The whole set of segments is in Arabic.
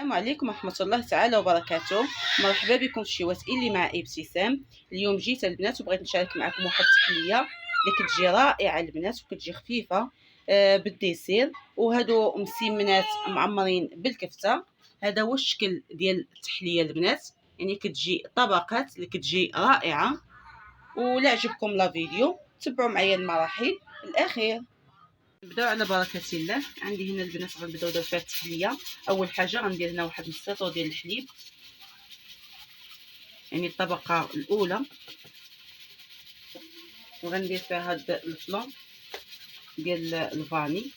السلام عليكم ورحمة الله تعالى وبركاته. مرحبا بكم في شوات اللي مع ابتسام. اليوم جيت البنات وبغيت نشارك معكم واحد التحليه اللي كتجي رائعه البنات وكتجي خفيفه بالديسير، وهادو مسمنات معمرين بالكفته. هذا هو الشكل ديال التحليه البنات، يعني كتجي طبقات اللي كتجي رائعه. ولا عجبكم لا فيديو تبعوا معايا المراحل الاخير. نبداو على بركه الله. عندي هنا البنات غنبداو دابا فيها التحليه. اول حاجه غندير هنا واحد نص لتر ديال الحليب، يعني الطبقه الاولى، وغندير فيها هاد الفلون ديال الفاني،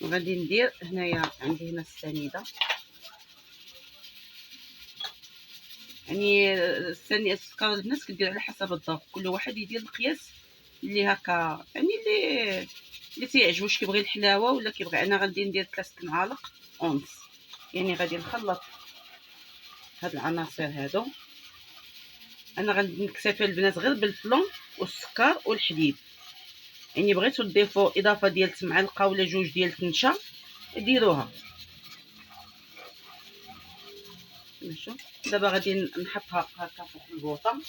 وغادي ندير هنايا عندي هنا السنيده، يعني السكر البنات كدير على حسب الذوق، كل واحد يدير القياس اللي هكا، يعني اللي تيعجبو، واش كيبغي الحلاوه ولا كيبغي. انا غادي ندير 3 معالق اونص، يعني غادي نخلط هاد العناصر هادو. انا غادي نكتفي البنات غير بالفلون والسكر والحليب، يعني بغيتو تضيفوا اضافه ديال معلقه ولا جوج ديال التنشه ديروها. ماشي، دابا غادي نحطها هكا فوق البوطه.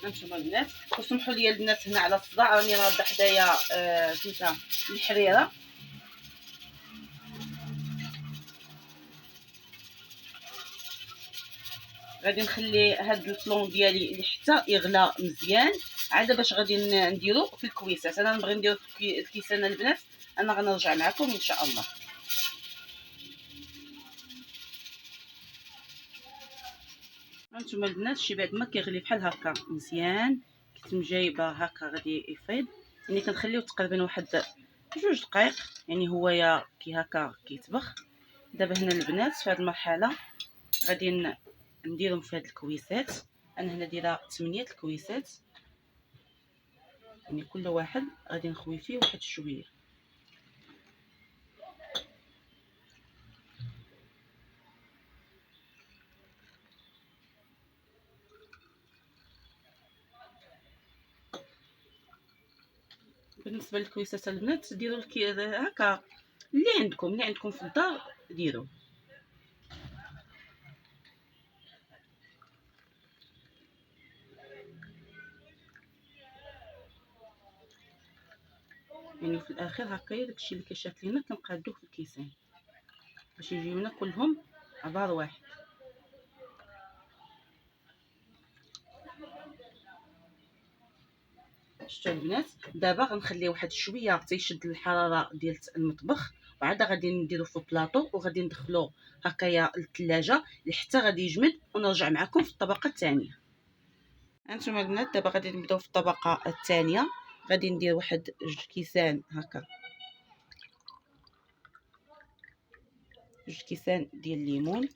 هانتوما البنات، وسمحوا لي البنات هنا على الصداع، راني راضه حدايا سميتها الحريره. غادي نخلي هاد الفلون ديالي اللي حتى يغلى مزيان، عاد باش غادي نديرو في الكويسات. انا نبغي نديرو في الكيسان البنات، انا غنرجع معكم ان شاء الله. هانتوما البنات شي بعد ما كيغلي بحال هكا مزيان، كنت جايبه هكا غادي يفيض، يعني كنخليوه تقريبا واحد 2 دقائق، يعني هو كي هكا كيطبخ. دابا هنا البنات في هذه المرحله غادي نديرهم في هاد الكويسات. انا هنا دايره 8 الكويسات، يعني كل واحد غادي نخوي فيه واحد شويه. بالنسبه للكويسات البنات ديروا هكا اللي عندكم في الدار ديروا. يعني في الاخر هكايا داكشي اللي كيشاف لينا كنقادوه في الكيسان باش يجيونا كلهم عبار واحد. شفتوا البنات، دابا غنخليه واحد شويه تيشد الحراره ديال المطبخ، وعاد غادي نديرو في بلاطو وغادي ندخلو هكايا للثلاجه حتى غادي يجمد، ونرجع معكم في الطبقه الثانيه. هانتوما البنات دابا غادي نبداو في الطبقه الثانيه. غادي ندير واحد 2 كيسان هكا، 2 كيسان ديال الليمون،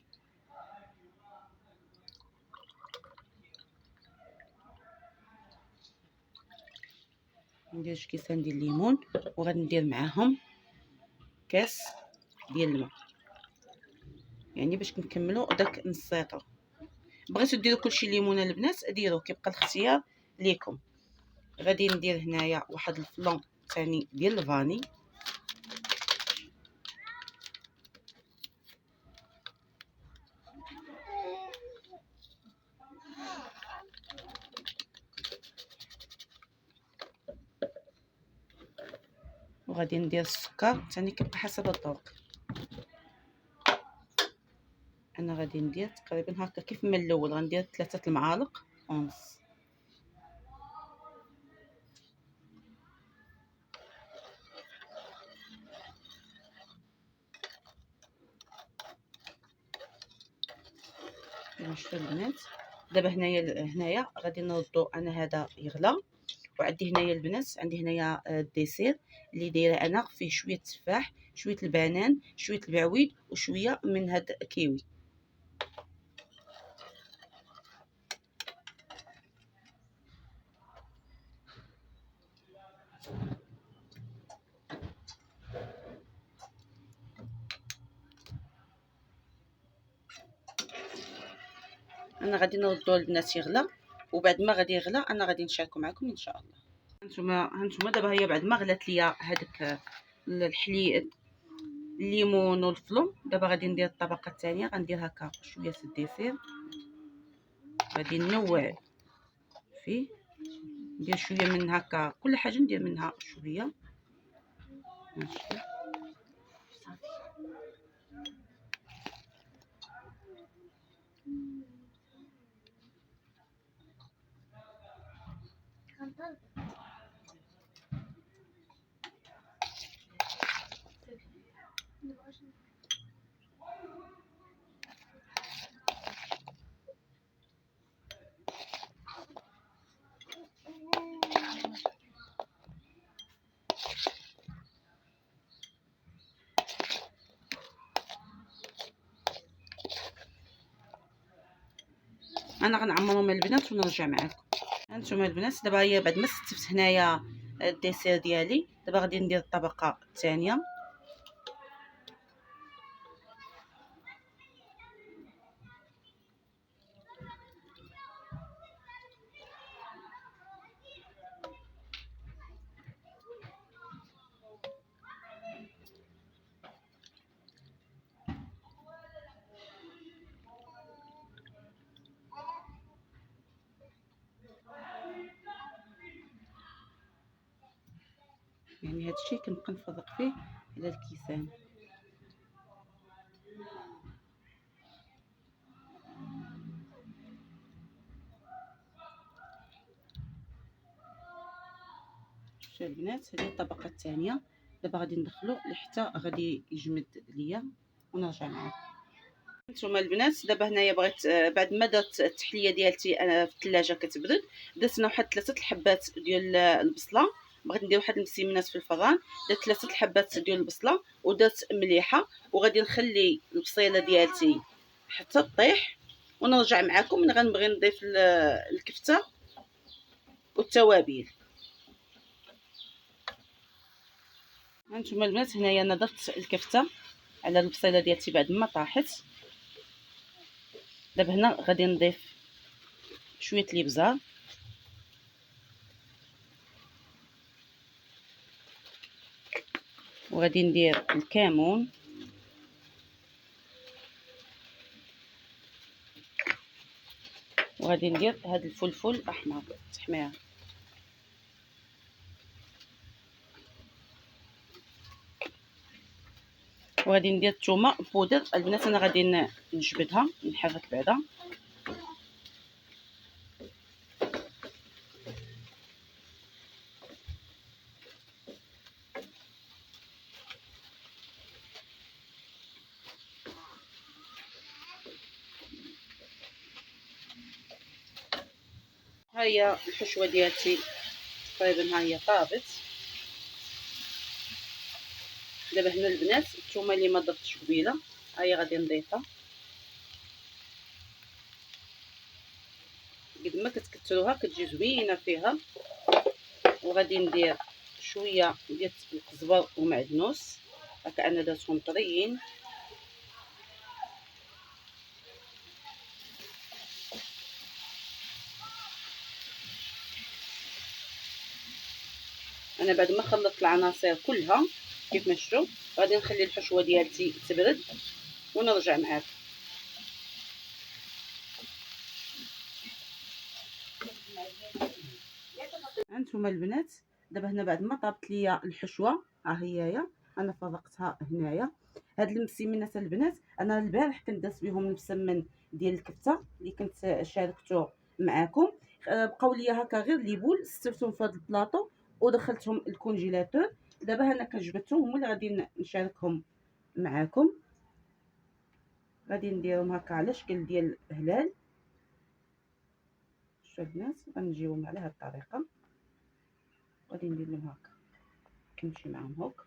ندير 2 كيسان ديال الليمون، وغادي ندير معاهم كاس ديال الماء، يعني باش نكملوا داك نص لتر. بغيتو ديروا كلشي ليمونه البنات ديروا، كيبقى الاختيار ليكم. غادي ندير هنايا واحد الفلون ثاني ديال الفاني، وغادي ندير السكر ثاني كيبقى حسب الذوق. انا غادي ندير تقريبا هكا كيف من الاول، غندير 3 المعالق ونص. شفتوا البنات، دابا هنايا غادي نردو. انا هذا يغلى، وعندي هنايا البنات، عندي هنايا الديسير اللي دايره انا فيه شويه تفاح، شويه البنان، شويه البعويد، وشويه من هاد كيوي. انا غادي نردوه البنات يغلى، وبعد ما غادي يغلى انا غادي نشاركو معكم ان شاء الله. هانتوما دابا هي بعد ما غلات ليا هذاك الحليب الليمون والفلو، دابا غادي ندير الطبقه الثانيه. غندير هكا شويه الديسير، غادي ننوع فيه، ندير شويه من هكا كل حاجه ندير منها شويه. ماشي انا غنعمرهم البنات ونرجع معاكم. هانتوما البنات دابا هي بعد ما ستفت هنايا الديسير ديالي، دابا غادي ندير الطبقه الثانيه. يعني هادشي كنبقى نفرق فيه على الكيسان. شوفوا البنات هذه الطبقه الثانيه، دابا غادي ندخلو لحتى غادي يجمد ليا ونرجع معاكم. نتوما البنات دابا هنايا بغيت بعد ما درت التحليه ديالتي انا في الثلاجه كتبرد، درت انا واحد 3 الحبات ديال البصله. بغيت ندير واحد المسيمنات في الفران، درت 3 الحبات ديال البصله ودرت مليحه، وغادي نخلي البصيله ديالتي حتى طيح ونرجع معكم من غنبغي نضيف الكفته والتوابل. هانتوما البنات هنايا انا درت الكفته على البصيله ديالتي بعد ما طاحت. دابا هنا غادي نضيف شويه الابزار، وغادي ندير الكمون، وغادي ندير هذا الفلفل الاحمر تحميره، وغادي ندير الثومه بودر. البنات انا غادي نجبدها نحرك بعدا. ها هي الحشوه ديالتي تقريبا ها هي طابت. دابا هنا البنات الثومه اللي ما ضفتش قبيله ها هي غادي نضيفها. قد ما كتكثروها كتجي زوينه فيها. وغادي ندير شويه ديال القزبر ومعدنوس هكا انا درتهم طريين. انا بعد ما خلطت العناصر كلها كيف ما شفتوا غادي نخلي الحشوه ديالتي تبرد ونرجع معاكم. هانتوما البنات دابا هنا بعد ما طابت ليا الحشوه ها هي انا فرقتها هنايا. هاد المسمنات البنات انا البارح كنت درت بهم المسمن ديال الكفته اللي كنت شاركته معاكم. بقاو ليا هكا غير لي بول سترتهم في هاد البلاطو ودخلتهم الكونجيلاتور. دابا انا كنجبدتهم هما اللي غادي نشاركهم معاكم. غادي نديرهم هكا على شكل ديال هلال. شوفوا البنات غنجيوهم على هاد الطريقه، غادي ندير لهم هكا كنمشي معاهم هوك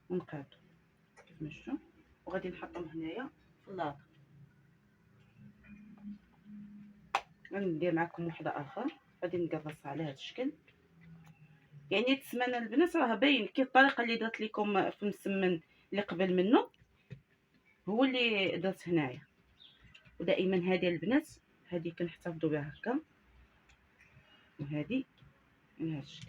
ونقادو كيف ما شفتوا، وغادي نحطهم هنايا في اللاط. غندير معكم واحده اخر غادي نقرصها على هذا الشكل. يعني التسمانه البنات راه باين كي الطريقه اللي درت لكم في المسمن اللي قبل منه هو اللي درت هنايا. ودائما هذه البنات هذه كنحتفظوا بها هكا، وهذه من هذا الشكل،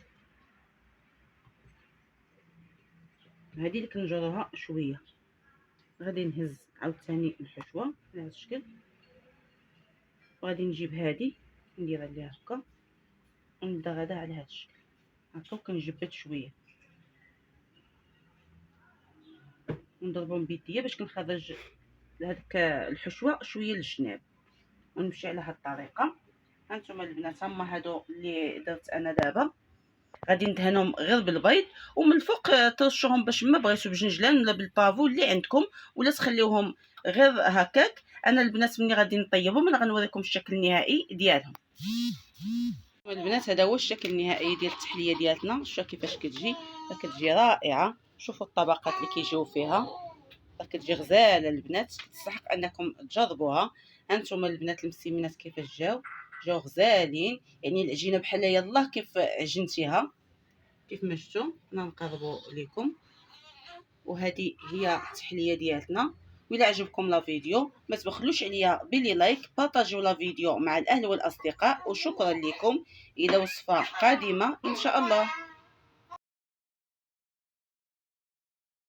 هذه اللي كنجروها شويه. غادي نهز عاوتاني الحشوه على هذا الشكل، وغادي نجيب هذه نديرها ليها هكا، ونبدا غدا على هذا الشكل هكا، وكنجبد شويه ونضربهم بيديا باش كنخرج هذيك الحشوه شويه للجناب، ونمشي على هذه الطريقه. هانتوما البنات هما هادو اللي درت انا دابا. غادي ندهنهم غير بالبيض، ومن الفوق ترشوهم باش ما بغيتو بجنجلان ولا بالبافو اللي عندكم، ولا تخليوهم غير هكاك. انا البنات ملي غادي نطيبهم انا غنوريكم الشكل النهائي ديالهم. البنات هذا هو الشكل النهائي ديال التحليه ديالتنا. شوفوا كيفاش كتجي، كتجي رائعه. شوفوا الطبقات اللي كيجيو فيها، كتجي غزاله البنات، تستحق انكم تجربوها. هانتوما البنات المسيمنات كيفاش جاو غزالين، يعني العجينه بحال يلاه كيف عجنتيها كيف ما شفتوا. انا نقربوا لكم، وهذه هي التحليه ديالتنا. وإلا عجبكم لا فيديو ما تبخلوش عليا بلي لايك، بارطاجيو لا فيديو مع الاهل والاصدقاء، وشكرا لكم. الى وصفه قادمه ان شاء الله.